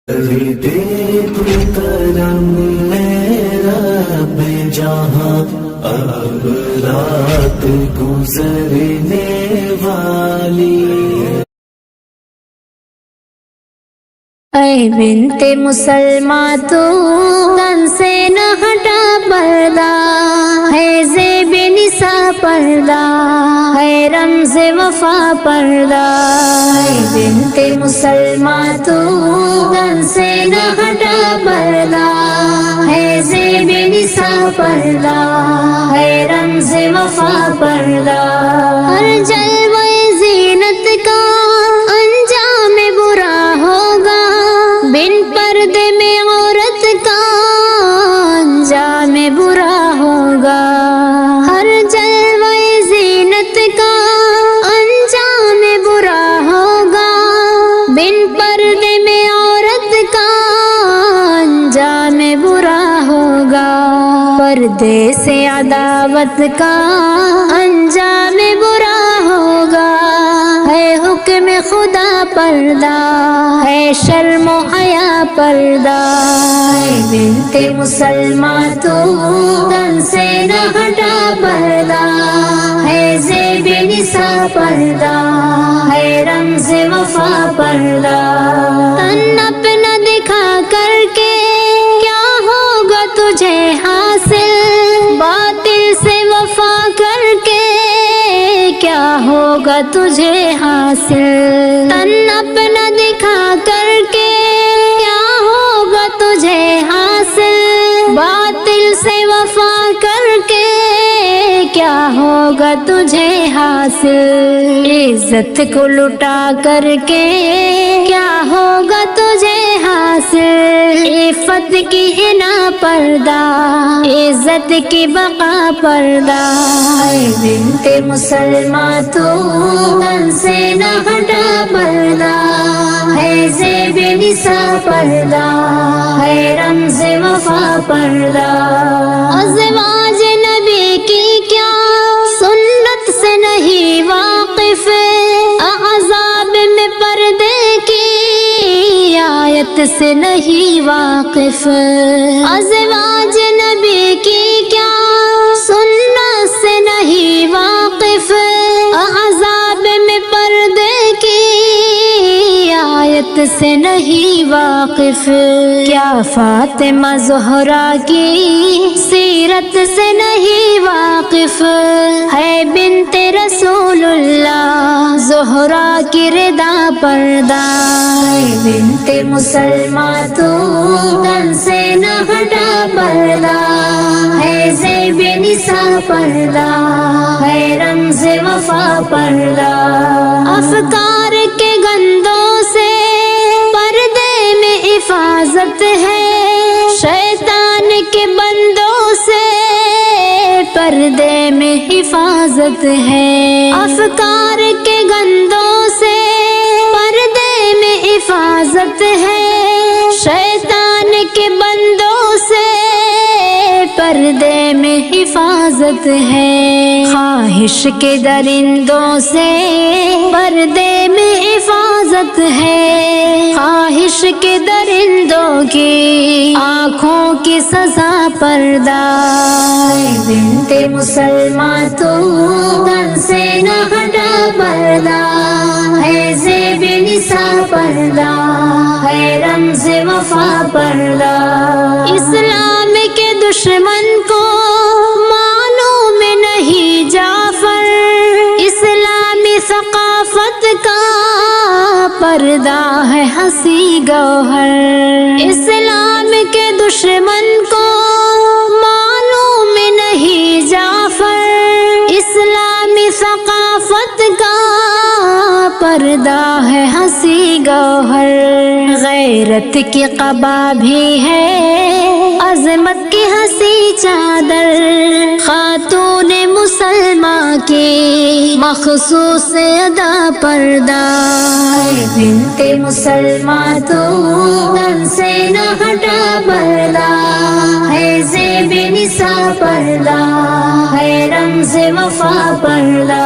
دیکھ کرم رب جہاں اب رات گزرنے والی۔ اے بنت مسلمہ تو تن سے نہ ہٹا پردہ، ہے زیب نساء پردہ، ہے رمز وفا پردہ۔ اے بنت مسلمہ تو تن سے نہ ہٹا پردہ، ہے زیب نساء پردہ، ہے رمز وفا پردہ۔ ہر جلوہ زینت کا انجام برا ہوگا، بن پردے میں عورت کا انجام برا ہوگا۔ ہر جلوہ زینت کا انجام برا ہوگا، بن پردے میں عورت کا انجام برا ہوگا۔ پردے سے عداوت کا انجام برا ہوگا، ہے حکم خدا پردہ، ہے شرم و حیا پردہ۔ اے بنت مسلمہ تو تن سے نہ ہٹا پردہ، ہے زیب نساء پردہ، ہے رمز وفا پردہ۔ تن اپنا دکھا کر کے کیا ہوگا تجھے حاصل، باطل سے وفا کر کے کیا ہوگا تجھے حاصل۔ تن اپنا دکھا کر کے کیا ہوگا تجھے حاصل، باطل سے وفا کر کے کیا ہوگا تجھے حاصل۔ عزت کو لٹا کر کے کیا ہوگا تجھے حاصل۔ عفت کی حنا پردہ، عزت کی بقا پردہ۔ اے بنت مسلمہ تو تن سے نہ ہٹا پردہ، ہے زیب نساء پردہ، ہے رمز وفا پردہ۔ ازواج نبی کی کیا سنت سے نہیں واقف، عذاب میں پردے کی آیت سے نہیں واقف۔ ازواج نبی کی کیا سنت سے نہیں واقف، عذاب میں پردے کی آیت سے نہیں واقف۔ کیا فاطمہ زہرا کی سیرت سے نہیں واقف، ہے بنت رسول اللہ زہرا کی رضا پردہ۔ اے بنت مسلمہ تو تن سے نہ ہٹا پردہ، ہے زیب نساء پردہ، ہے رمز وفا پردہ۔ افکار کے گندوں سے پردے میں حفاظت ہے، شیطان کے بندوں سے پردے میں حفاظت ہے۔ افکار کے گندوں سے پردے میں حفاظت ہے، شیطان کے بندوں سے پردے میں حفاظت ہے۔ خواہش کے درندوں سے پردے میں حفاظت ہے، خواہش کے درندوں کی آنکھوں کی سزا پردہ۔ اے بنت مسلمہ تو تن سے نہ ہٹا پردہ، ہے زیب نساء پردہ، ہے رمز وفا پردہ۔ اسلام کے دشمن کو معلوم نہیں جعفر، اسلامی ثقافت کا پردہ ہے ہنسی گوہر۔ اسلام کے دشمن کو معلوم نہیں جعفر، اسلامی ثقافت کا پردہ ہے ہنسی گوہر۔ غیرت کی قبا بھی ہے، عظمت کی ہنسی چادر، خاتون مسلمہ کی مخصوص ادا پردہ۔ اے بنت مسلمہ تو تن سے نہ ہٹا پردہ، ہے زیب نساء پردہ، ہے رمز وفا پردہ۔